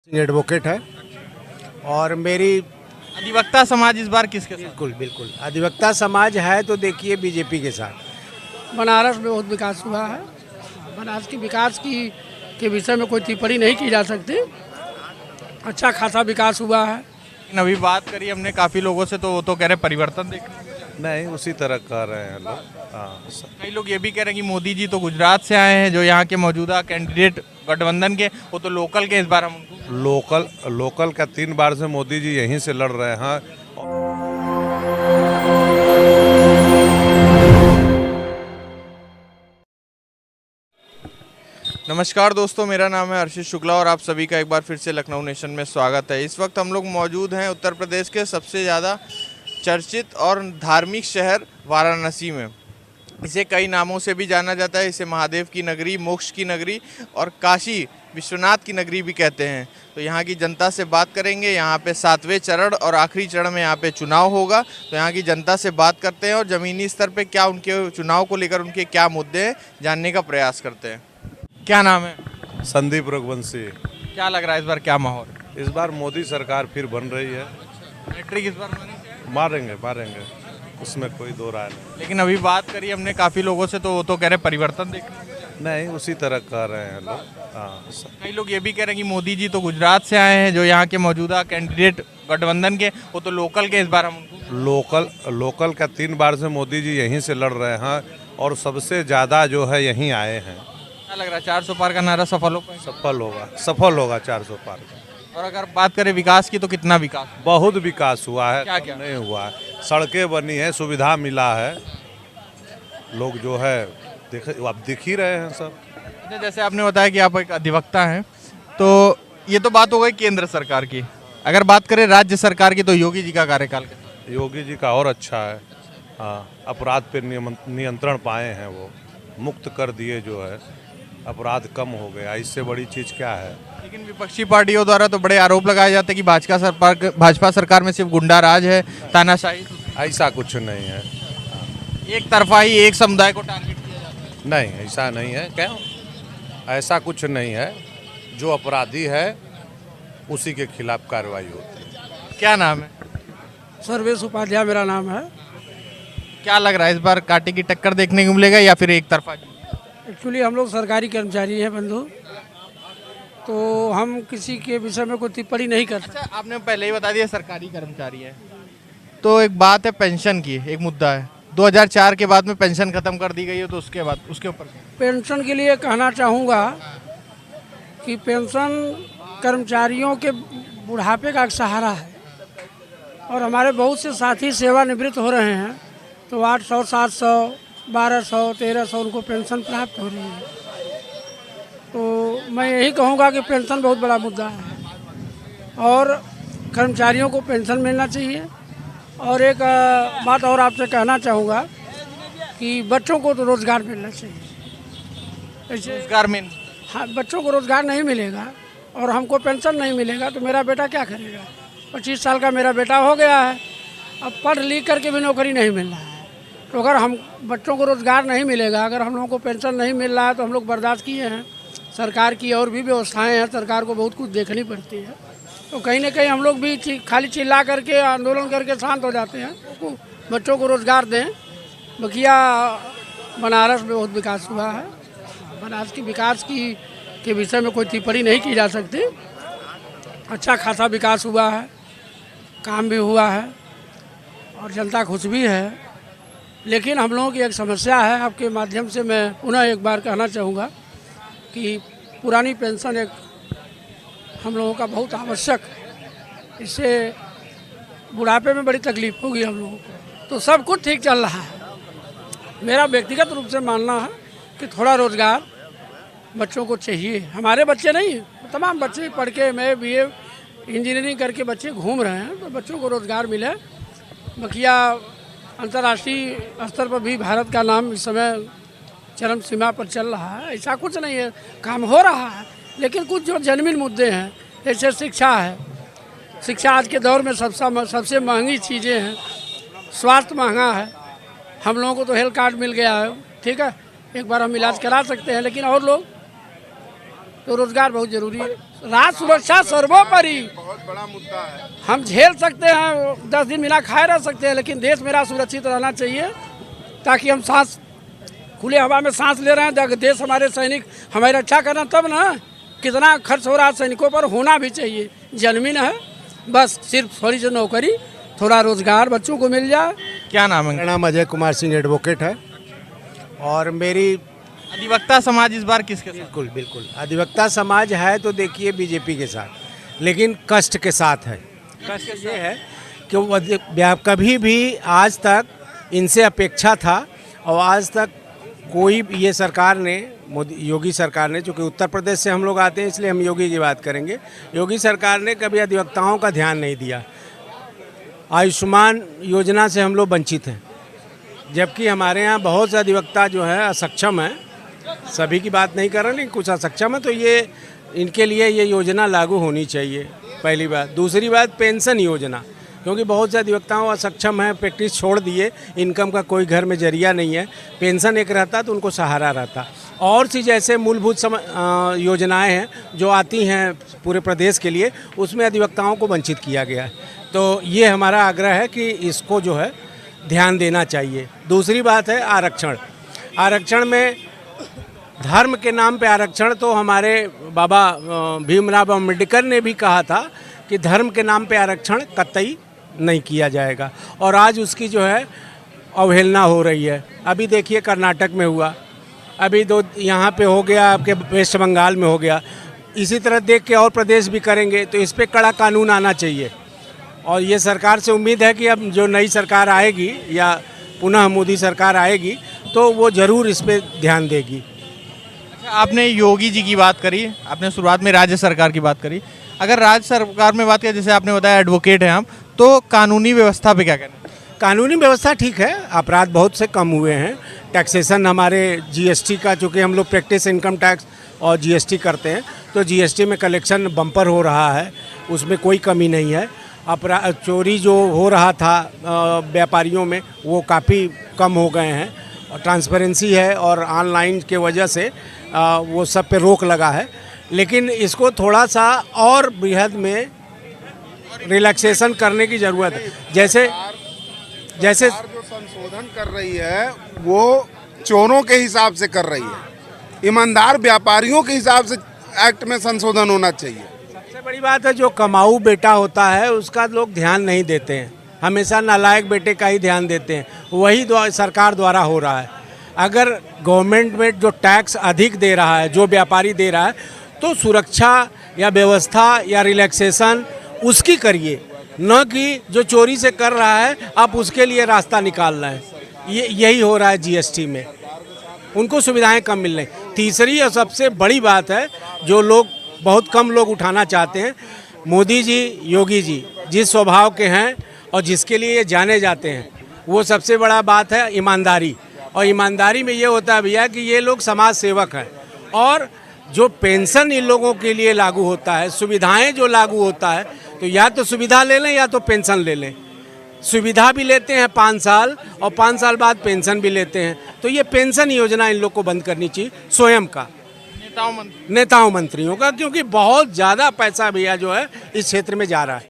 Advocate है और मेरी अधिवक्ता समाज इस बार किसके साथ? बिल्कुल बिल्कुल अधिवक्ता समाज है तो देखिए बीजेपी के साथ। बनारस में बहुत विकास हुआ है। बनारस की विकास के विषय में कोई टिप्पणी नहीं की जा सकती। अच्छा खासा विकास हुआ है। लेकिन अभी बात करी हमने काफ़ी लोगों से तो वो तो कह रहे परिवर्तन देखने को मिला। नहीं उसी तरह कर रहे हैं लोग। हाँ कई लोग ये भी कह रहे हैं कि मोदी जी तो गुजरात से आए हैं, जो यहाँ के मौजूदा कैंडिडेट गठबंधन के वो तो लोकल के, इस बार हम उनको लोकल का 3 बार से मोदी जी यहीं से लड़ रहे हैं। नमस्कार दोस्तों, मेरा नाम है आशीष शुक्ला और आप सभी का एक बार फिर से लखनऊ नेशन में स्वागत है। इस वक्त हम लोग मौजूद हैं उत्तर प्रदेश के सबसे ज़्यादा चर्चित और धार्मिक शहर वाराणसी में। इसे कई नामों से भी जाना जाता है। इसे महादेव की नगरी, मोक्ष की नगरी और काशी विश्वनाथ की नगरी भी कहते हैं। तो यहाँ की जनता से बात करेंगे। यहाँ पे 7वें चरण और आखिरी चरण में यहाँ पे चुनाव होगा, तो यहाँ की जनता से बात करते हैं और ज़मीनी स्तर पे क्या उनके चुनाव को लेकर उनके क्या मुद्दे हैं जानने का प्रयास करते हैं। क्या नाम है? संदीप रघुवंशी। क्या लग रहा है इस बार क्या माहौल? इस बार मोदी सरकार फिर बन रही है। मैट्रिक इस बार मानेंगे? मारेंगे, उसमें कोई दो राय नहीं। लेकिन अभी बात करी हमने काफ़ी लोगों से तो वो तो कह रहे परिवर्तन देखने को मिला। नहीं उसी तरह कर रहे हैं लोग। हाँ कई लोग ये भी कह रहे हैं कि मोदी जी तो गुजरात से आए हैं, जो यहाँ के मौजूदा कैंडिडेट गठबंधन के वो तो लोकल के, इस बार हम उनको लोकल का 3 बार से मोदी जी यहीं से लड़ रहे हैं और सबसे ज़्यादा जो है यहीं आए हैं। क्या लग रहा है 400 पार का नारा सफल हो पाएगा? सफल होगा 400 पार का। और अगर बात करें विकास की तो कितना विकास? बहुत विकास हुआ है। क्या? नहीं हुआ है। सड़कें बनी है, सुविधा मिला है। लोग जो है आप दिख ही रहे हैं सब। जैसे आपने बताया कि आप एक अधिवक्ता हैं, तो ये तो बात हो गई केंद्र सरकार की। अगर बात करें राज्य सरकार की तो योगी जी का कार्यकाल कैसा? योगी जी का और अच्छा है। हाँ अपराध पे नियंत्रण पाए हैं, वो मुक्त कर दिए, जो है अपराध कम हो गया। इससे बड़ी चीज़ क्या है। लेकिन विपक्षी पार्टियों द्वारा तो बड़े आरोप लगाए जाते हैं कि भाजपा सरकार में सिर्फ गुंडा राज है, तानाशाही। ऐसा कुछ नहीं है। एक तरफा ही एक समुदाय को टारगेट किया जाता है। नहीं ऐसा नहीं है। क्या ऐसा कुछ नहीं है। जो अपराधी है उसी के खिलाफ कार्रवाई होती है। क्या नाम है? सर्वेश उपाध्याय मेरा नाम है। क्या लग रहा है इस बार कांटे की टक्कर देखने को मिलेगा या फिर एक तरफा? एक्चुअली हम लोग सरकारी कर्मचारी हैं बंधु, तो हम किसी के विषय में कोई टिप्पणी नहीं कर सकते। अच्छा, आपने पहले ही बता दिया सरकारी कर्मचारी है, तो एक बात है पेंशन की, एक मुद्दा है 2004 के बाद में पेंशन खत्म कर दी गई है, तो उसके बाद उसके ऊपर पेंशन के लिए कहना चाहूँगा कि पेंशन कर्मचारियों के बुढ़ापे का एक सहारा है और हमारे बहुत से साथी सेवानिवृत्त हो रहे हैं, तो 800, 700, 1200, 1300 उनको पेंशन प्राप्त हो रही है। तो मैं यही कहूँगा कि पेंशन बहुत बड़ा मुद्दा है और कर्मचारियों को पेंशन मिलना चाहिए। और एक बात और आपसे कहना चाहूँगा कि बच्चों को तो रोज़गार मिलना चाहिए। ऐसे रोजगार में हाँ, बच्चों को रोज़गार नहीं मिलेगा और हमको पेंशन नहीं मिलेगा तो मेरा बेटा क्या करेगा? 25 साल का मेरा बेटा हो गया है, अब पढ़ लिख करके भी नौकरी नहीं मिल रहा है। तो अगर हम बच्चों को रोज़गार नहीं मिलेगा, अगर हम लोगों को पेंशन नहीं मिल रहा है तो हम लोग बर्दाश्त किए हैं। सरकार की और भी व्यवस्थाएं हैं, सरकार को बहुत कुछ देखनी पड़ती है। तो कहीं ना कहीं हम लोग भी खाली चिल्ला करके आंदोलन करके शांत हो जाते हैं। तो बच्चों को रोज़गार दें। बकिया बनारस में बहुत विकास हुआ है। बनारस की विकास के विषय में कोई टिप्पणी नहीं की जा सकती। अच्छा खासा विकास हुआ है, काम भी हुआ है और जनता खुश भी है। लेकिन हम लोगों की एक समस्या है, आपके माध्यम से मैं पुनः एक बार कहना चाहूँगा कि पुरानी पेंशन एक हम लोगों का बहुत आवश्यक है। इससे बुढ़ापे में बड़ी तकलीफ होगी हम लोगों को। तो सब कुछ ठीक चल रहा है। मेरा व्यक्तिगत रूप से मानना है कि थोड़ा रोज़गार बच्चों को चाहिए। हमारे बच्चे नहीं, तमाम बच्चे पढ़ के मैं BA इंजीनियरिंग करके बच्चे घूम रहे हैं, तो बच्चों को रोज़गार मिले। बकिया अंतर्राष्ट्रीय स्तर पर भी भारत का नाम इस समय चरम सीमा पर चल रहा है। ऐसा कुछ नहीं है, काम हो रहा है। लेकिन कुछ जो जेन्युइन मुद्दे हैं, जैसे शिक्षा है, शिक्षा आज के दौर में सबसे महंगी चीज़ें हैं। स्वास्थ्य महंगा है। हम लोगों को तो हेल्थ कार्ड मिल गया है, ठीक है, एक बार हम इलाज करा सकते हैं, लेकिन और लोग तो रोजगार बहुत जरूरी है। राष्ट्र सुरक्षा सर्वोपरि। बहुत बड़ा मुद्दा है। हम झेल सकते हैं, 10 दिन बिना खाए रह सकते हैं, लेकिन देश मेरा सुरक्षित रहना चाहिए ताकि हम सांस खुले हवा में सांस ले रहे हैं। अगर देश हमारे सैनिक हमारी रक्षा करना तब ना। कितना खर्च हो रहा है सैनिकों पर, होना भी चाहिए। जन्मी न है, बस सिर्फ थोड़ी सी नौकरी, थोड़ा रोजगार बच्चों को मिल जाए। क्या नाम है? मेरा नाम अजय कुमार सिंह एडवोकेट है और मेरी अधिवक्ता समाज इस बार किसके साथ? बिल्कुल बिल्कुल अधिवक्ता समाज है तो देखिए बीजेपी के साथ, लेकिन कष्ट के साथ है। कष्ट ये है कि वो कभी भी आज तक इनसे अपेक्षा था और आज तक कोई ये सरकार ने, मोदी योगी सरकार ने, चूँकि उत्तर प्रदेश से हम लोग आते हैं इसलिए हम योगी की बात करेंगे, योगी सरकार ने कभी अधिवक्ताओं का ध्यान नहीं दिया। आयुष्मान योजना से हम लोग वंचित हैं, जबकि हमारे यहाँ बहुत से अधिवक्ता जो है असक्षम हैं। सभी की बात नहीं कर रहे, लेकिन कुछ असक्षम है, तो ये इनके लिए ये योजना लागू होनी चाहिए, पहली बात। दूसरी बात पेंशन योजना, क्योंकि बहुत से अधिवक्ताओं असक्षम हैं, प्रैक्टिस छोड़ दिए, इनकम का कोई घर में जरिया नहीं है, पेंशन एक रहता तो उनको सहारा रहता। और सी जैसे मूलभूत योजनाएं हैं जो आती हैं पूरे प्रदेश के लिए, उसमें अधिवक्ताओं को वंचित किया गया है। तो ये हमारा आग्रह है कि इसको जो है ध्यान देना चाहिए। दूसरी बात है आरक्षण। आरक्षण में धर्म के नाम पे आरक्षण, तो हमारे बाबा भीमराव अम्बेडकर ने भी कहा था कि धर्म के नाम पे आरक्षण कतई नहीं किया जाएगा, और आज उसकी जो है अवहेलना हो रही है। अभी देखिए कर्नाटक में हुआ, अभी यहाँ पे हो गया, आपके वेस्ट बंगाल में हो गया, इसी तरह देख के और प्रदेश भी करेंगे। तो इस पे कड़ा कानून आना चाहिए, और ये सरकार से उम्मीद है कि अब जो नई सरकार आएगी या पुनः मोदी सरकार आएगी तो वो ज़रूर इस पे ध्यान देगी। आपने योगी जी की बात करी, आपने शुरुआत में राज्य सरकार की बात करी। अगर राज्य सरकार में बात करें, जैसे आपने बताया एडवोकेट हैं आप, तो कानूनी व्यवस्था पे क्या कहना है? कानूनी व्यवस्था ठीक है, अपराध बहुत से कम हुए हैं। टैक्सेशन हमारे जीएसटी का, चूँकि हम लोग प्रैक्टिस इनकम टैक्स और जीएसटी करते हैं, तो जीएसटी में कलेक्शन बम्पर हो रहा है, उसमें कोई कमी नहीं है। अपराध चोरी जो हो रहा था व्यापारियों में, वो काफ़ी कम हो गए हैं, और ट्रांसपेरेंसी है और ऑनलाइन के वजह से वो सब पे रोक लगा है। लेकिन इसको थोड़ा सा और बृहद में रिलैक्सेशन करने की ज़रूरत है। जैसे सरकार जो संशोधन कर रही है वो चोरों के हिसाब से कर रही है, ईमानदार व्यापारियों के हिसाब से एक्ट में संशोधन होना चाहिए। सबसे बड़ी बात है, जो कमाऊ बेटा होता है उसका लोग ध्यान नहीं देते हैं, हमेशा नालायक बेटे का ही ध्यान देते हैं। वही सरकार द्वारा हो रहा है। अगर गवर्नमेंट में जो टैक्स अधिक दे रहा है, जो व्यापारी दे रहा है, तो सुरक्षा या व्यवस्था या रिलैक्सेशन उसकी करिए, न कि जो चोरी से कर रहा है आप उसके लिए रास्ता निकाल रहे हैं। यही हो रहा है जीएसटी में, उनको सुविधाएं कम मिल रही। तीसरी और सबसे बड़ी बात है, जो लोग बहुत कम लोग उठाना चाहते हैं, मोदी जी, योगी जी जिस स्वभाव के हैं और जिसके लिए ये जाने जाते हैं, वो सबसे बड़ा बात है ईमानदारी। और ईमानदारी में ये होता है भैया कि ये लोग समाज सेवक हैं, और जो पेंशन इन लोगों के लिए लागू होता है, सुविधाएं जो लागू होता है, तो या तो सुविधा ले लें या तो पेंशन ले लें। सुविधा भी लेते हैं 5 साल और 5 साल बाद पेंशन भी लेते हैं। तो ये पेंशन योजना इन लोग को बंद करनी चाहिए, स्वयं का, नेताओं मंत्रियों का, क्योंकि बहुत ज़्यादा पैसा भैया जो है इस क्षेत्र में जा रहा है।